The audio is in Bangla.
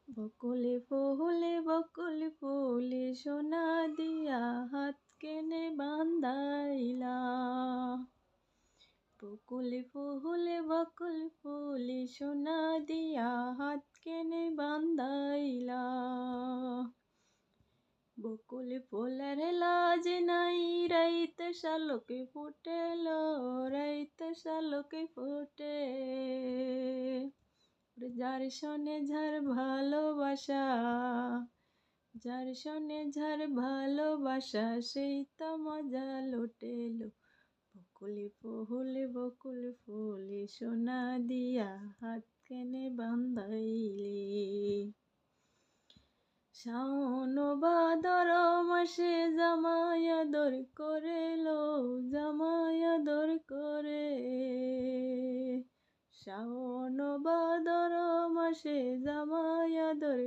বকুল ফুলে সোনা দিয়া হাত কেনে বান্ধাইলা। বকুল ফুলে সোনা দিয়া হাত কেনে বান্ধাইলা। বকুল ফুলের লাজ নাই রাইত শালকে ফুটেলো, রাইত শালকে ফোটে। যার সনে যার ভালোবাসা, যার সনে যার ভালোবাসা সেই তো মজা লুটেলো। বকুল ফুলে সোনা দিয়া হাত কেনে বান্ধাইলে। শাওন ভাদর মাসে জামাই আদর করেলো, জামাই আদর করে। শাওন ভাদর মাসে জামাই আদর